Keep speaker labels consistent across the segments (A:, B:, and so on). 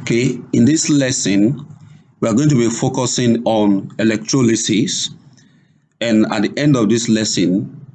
A: Okay, in this lesson, we are going to be focusing on electrolysis, and at the end of this lesson,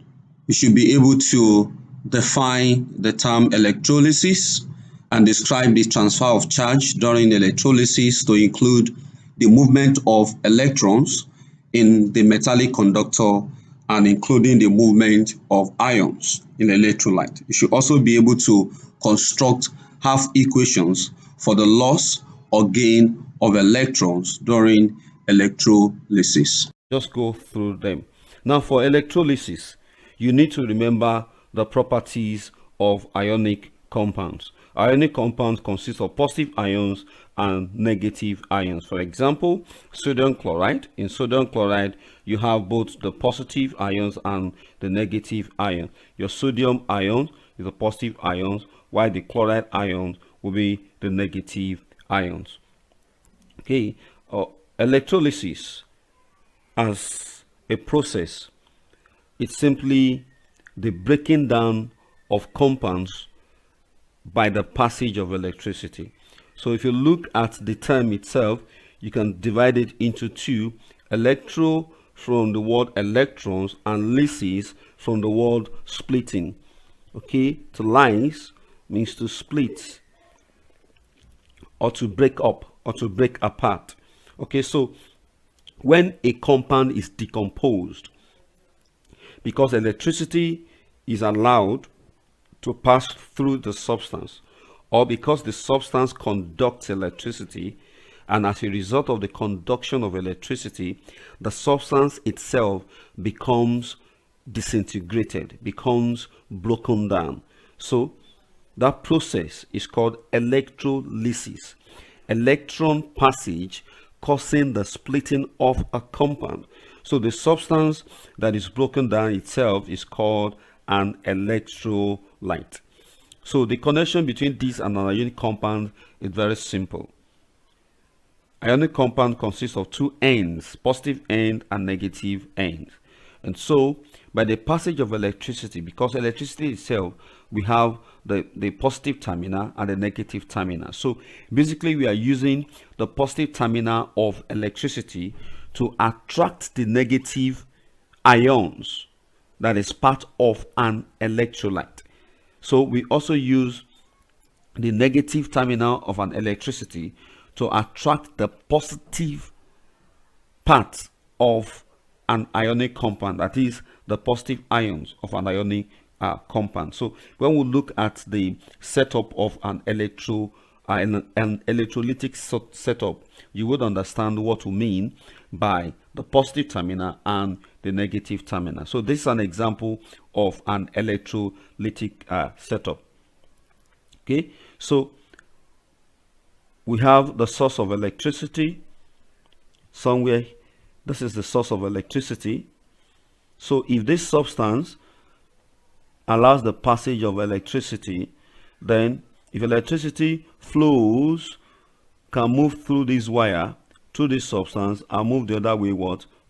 A: you should be able to define the term electrolysis and describe the transfer of charge during electrolysis to include the movement of electrons in the metallic conductor and including the movement of ions in electrolyte. You should also be able to construct half equations for the loss or gain of electrons during electrolysis.
B: Just go through them. Now, for electrolysis, you need to remember the properties of ionic compounds. Ionic compounds consist of positive ions and negative ions. For example, sodium chloride. In sodium chloride, you have both the positive ions and the negative ion. Your sodium ion is the positive ions, while the chloride ions will be the negative ions. Okay, electrolysis as a process, it's simply the breaking down of compounds by the passage of electricity. So if you look at the term itself, you can divide it into two: electro from the word electrons and lysis from the word splitting. Okay, to lyse means to split or to break up or to break apart. Okay, so when a compound is decomposed, because electricity is allowed to pass through the substance, or because the substance conducts electricity, and as a result of the conduction of electricity, the substance itself becomes disintegrated, becomes broken down. So that process is called electrolysis. Electron passage causing the splitting of a compound. So the substance that is broken down itself is called an electrolyte. So the connection between this and an ionic compound is very simple. Ionic compound consists of two ends, positive end and negative end. And so by the passage of electricity, because electricity itself, we have the positive terminal and the negative terminal. So basically we are using the positive terminal of electricity to attract the negative ions that is part of an electrolyte. So we also use the negative terminal of an electricity to attract the positive part of an ionic compound, that is the positive ions of an ionic compound. So when we look at the setup of an electrolytic setup, you would understand what we mean by the positive terminal and the negative terminal. So this is an example of an electrolytic setup. Okay, so we have the source of electricity somewhere. This is the source of electricity. So if this substance allows the passage of electricity, then if electricity flows, can move through this wire to this substance and move the other way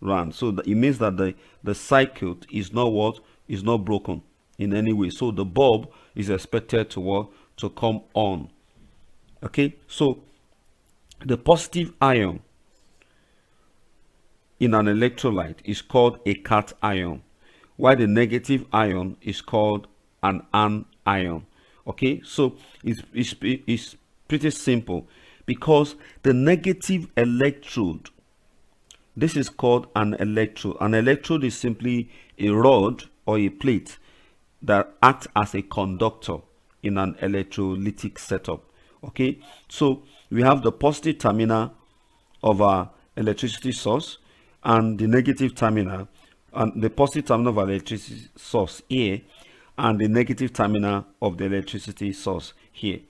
B: round. So it means that the circuit is not broken in any way. So the bulb is expected to come on. Okay, so the positive ion in an electrolyte is called a cation, while the negative ion is called an anion. Okay, so it's pretty simple, because the negative electrode, this is called an electrode. An electrode is simply a rod or a plate that acts as a conductor in an electrolytic setup. Okay, so we have the positive terminal of our electricity source and the negative terminal, and the positive terminal of our electricity source here, and the negative terminal of the electricity source here.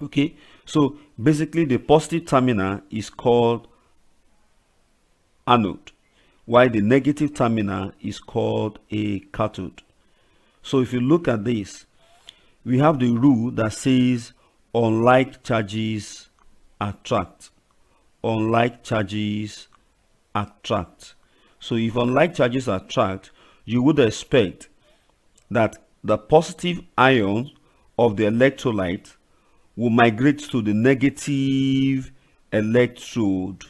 B: Okay, so basically the positive terminal is called anode, while the negative terminal is called a cathode. So if you look at this, we have the rule that says unlike charges attract. Unlike charges attract. So if unlike charges attract, you would expect that the positive ion of the electrolyte will migrate to the negative electrode,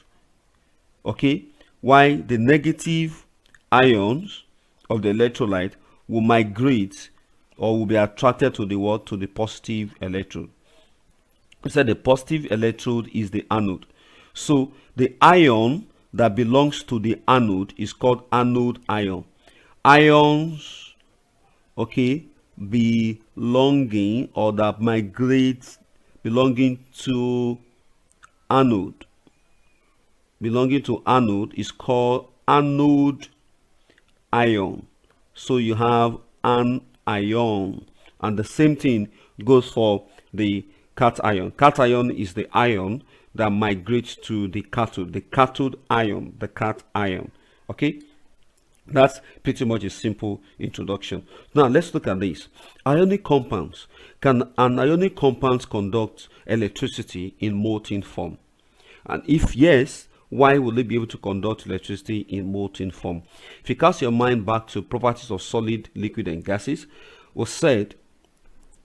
B: okay, while the negative ions of the electrolyte will migrate or will be attracted to the what? To the positive electrode. We said the positive electrode is the anode. So the ion that belongs to the anode is called anode ion. Ions, okay, belonging or that migrate belonging to anode is called anode ion. So you have an ion, and the same thing goes for the cation. Cation is the ion that migrates to the cathode ion, the cation. Okay, that's pretty much a simple introduction. Now let's look at this. Ionic compounds. Can an ionic compound conduct electricity in molten form? And if yes, why will it be able to conduct electricity in molten form? If you cast your mind back to properties of solid, liquid, and gases, we said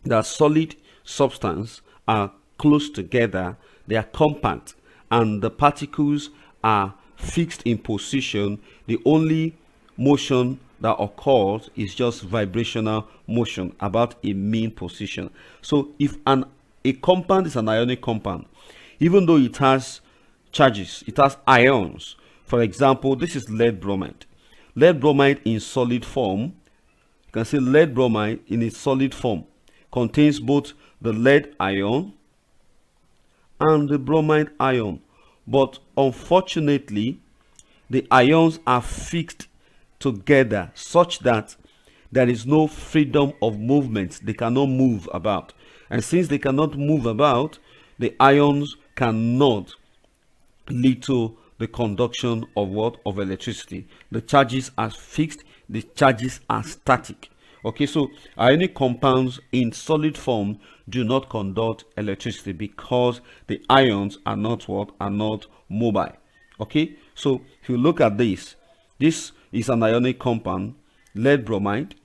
B: that solid substance are close together, they are compact, and the particles are fixed in position. The only motion that occurs is just vibrational motion about a mean position. So if a compound is an ionic compound, even though it has charges, it has ions. For example, this is lead bromide. Lead bromide in solid form, you can see lead bromide in its solid form contains both the lead ion and the bromide ion, but unfortunately the ions are fixed together such that there is no freedom of movement. They cannot move about, and since they cannot move about, the ions cannot lead to the conduction of what? Of electricity. The charges are fixed, the charges are static. Okay, so ionic compounds in solid form do not conduct electricity because the ions are not what? Are not mobile. Okay, so if you look at this is an ionic compound, lead bromide,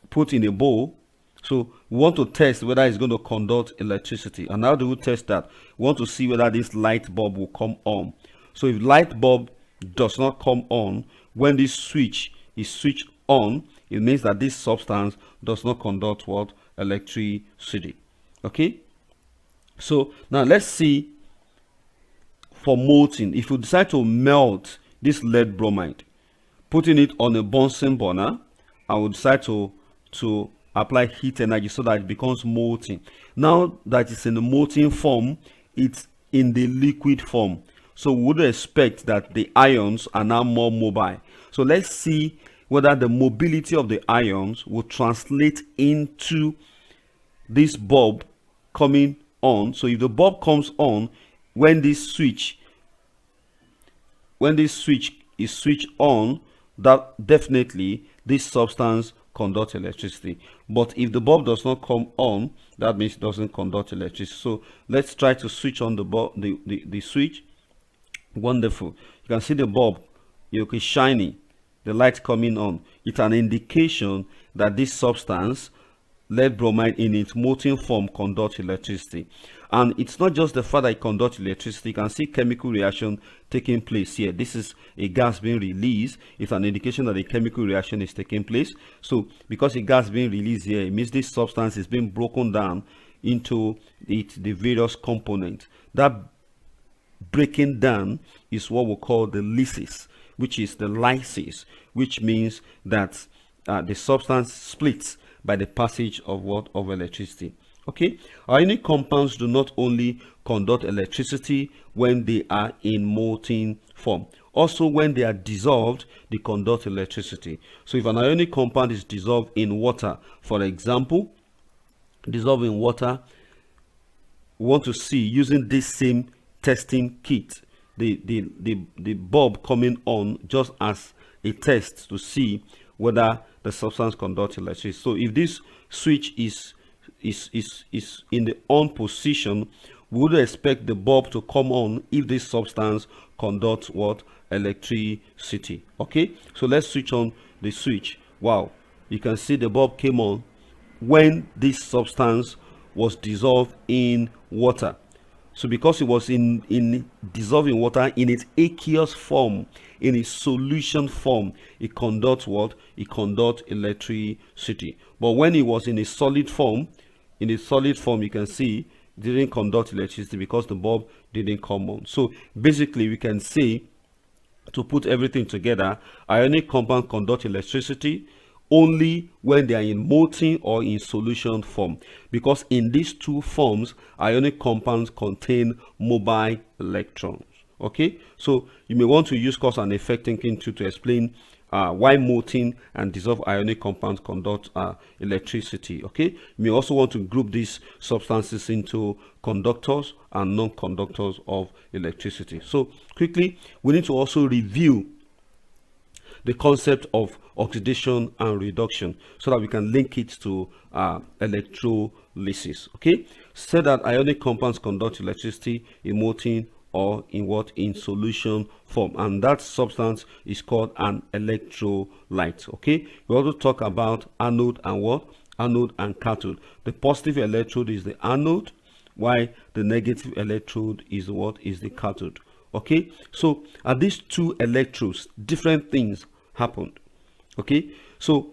B: put in a bowl. So we want to test whether it's going to conduct electricity. And how do we test that? We want to see whether this light bulb will come on. So if light bulb does not come on when this switch is switched on, it means that this substance does not conduct what? Electricity. Okay, so now let's see for molten. If you decide to melt this lead bromide, putting it on a Bunsen burner, I would decide to apply heat energy so that it becomes molten. Now that it's in the molten form, it's in the liquid form. So we would expect that the ions are now more mobile. So let's see whether the mobility of the ions will translate into this bulb coming on. So if the bulb comes on when this switch is switched on, that definitely this substance conduct electricity. But if the bulb does not come on, that means it doesn't conduct electricity. So let's try to switch on the bulb, the switch. Wonderful. You can see the bulb, okay, shiny, the light coming on. It's an indication that this substance, lead bromide in its molten form, conducts electricity. And it's not just the fact that it conducts electricity. You can see chemical reaction taking place here. This is a gas being released. It's an indication that a chemical reaction is taking place. So because a gas being released here, it means this substance is being broken down into the various components. That breaking down is what we call the lysis, which is the lysis, which means that the substance splits by the passage of what? Of electricity. Okay, ionic compounds do not only conduct electricity when they are in molten form, also when they are dissolved, they conduct electricity. So if an ionic compound is dissolved in water, for example, dissolved in water, we want to see, using this same testing kit, the bulb coming on just as a test to see whether the substance conducts electricity. So if this switch is in the on position, we would expect the bulb to come on if this substance conducts what? Electricity. Okay, so let's switch on the switch. Wow, you can see the bulb came on when this substance was dissolved in water. So because it was in dissolving water in its aqueous form, in its solution form, it conducts what? It conducts electricity. But when it was in a solid form, you can see it didn't conduct electricity because the bulb didn't come on. So basically we can say, to put everything together, ionic compounds conduct electricity only when they are in molten or in solution form, because in these two forms ionic compounds contain mobile electrons. Okay, so you may want to use cause and effect thinking to explain why molten and dissolved ionic compounds conduct electricity. Okay, you may also want to group these substances into conductors and non-conductors of electricity. So quickly, we need to also review the concept of oxidation and reduction so that we can link it to electrolysis. Okay, say that ionic compounds conduct electricity in molten or in solution form, and that substance is called an electrolyte. Okay, we also talk about anode and anode and cathode. The positive electrode is the anode, while the negative electrode is is the cathode. Okay, so at these two electrodes, different things happened. Okay, so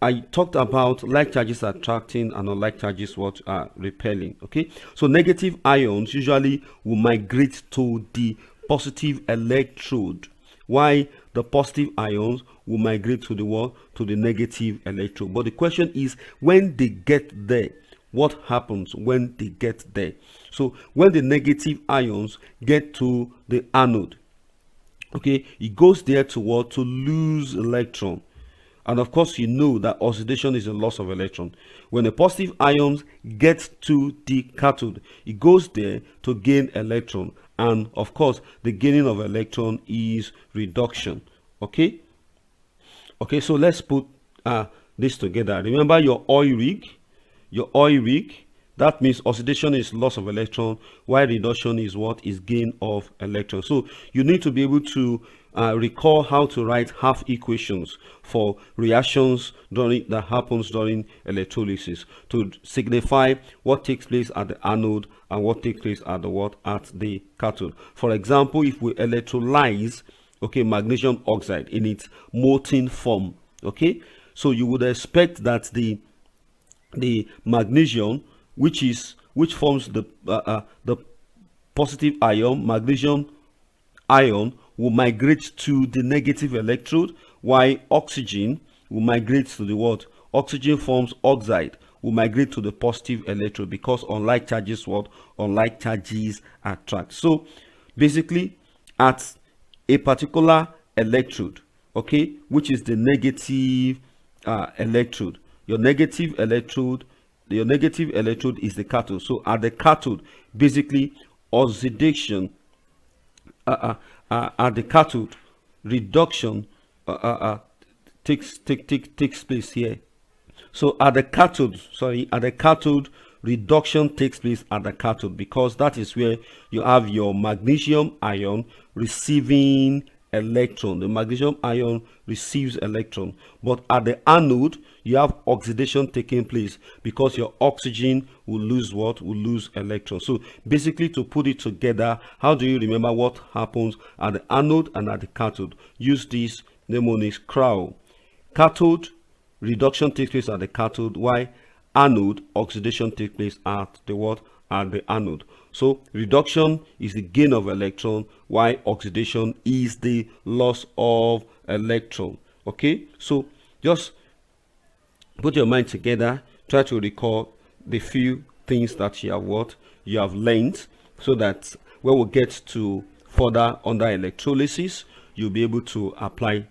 B: I talked about like charges attracting and unlike charges are repelling. Okay, so negative ions usually will migrate to the positive electrode, while the positive ions will migrate to the negative electrode. But the question is, when they get there, what happens when they get there? So when the negative ions get to the anode, okay, it goes there to to lose electron. And of course, you know that oxidation is a loss of electron. When the positive ions get to the cathode, it goes there to gain electron. And of course, the gaining of electron is reduction. Okay, so let's put this together. Remember your oil rig, that means oxidation is loss of electron, while reduction is is gain of electron. So you need to be able to recall how to write half equations for reactions that happens during electrolysis to signify what takes place at the anode and what takes place at the cathode. For example, if we electrolyze magnesium oxide in its molten form, so you would expect that the magnesium, which forms the positive ion, magnesium ion, will migrate to the negative electrode, while oxygen will migrate to the oxygen forms oxide, will migrate to the positive electrode, because unlike charges unlike charges attract. So basically, at a particular electrode, which is the negative electrode, your negative electrode is the cathode. So at the cathode, basically oxidation, at the cathode, reduction takes place here. So at the cathode, reduction takes place at the cathode, because that is where you have your magnesium ion receiving electron. The magnesium ion receives electron. But at the anode, you have oxidation taking place, because your oxygen will lose will lose electron. So basically, to put it together, how do you remember what happens at the anode and at the cathode? Use this mnemonic CROW. Cathode, reduction takes place at the cathode, while anode, oxidation takes place at the at the anode. So reduction is the gain of electron, while oxidation is the loss of electron. Okay, so just put your mind together, try to recall the few things that you have learned, so that when we get to further under electrolysis, you'll be able to apply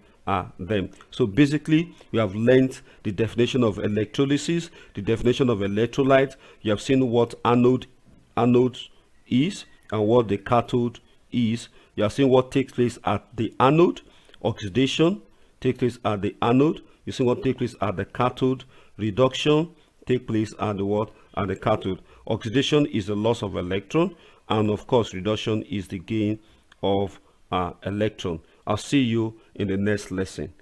B: them. So basically, we have learned the definition of electrolysis, the definition of electrolyte. You have seen what anode is and what the cathode is. You have seen what takes place at the anode. Oxidation takes place at the anode. You see what takes place at the cathode. Reduction takes place at the cathode. Oxidation is the loss of electron, and of course reduction is the gain of electron. I'll see you in the next lesson.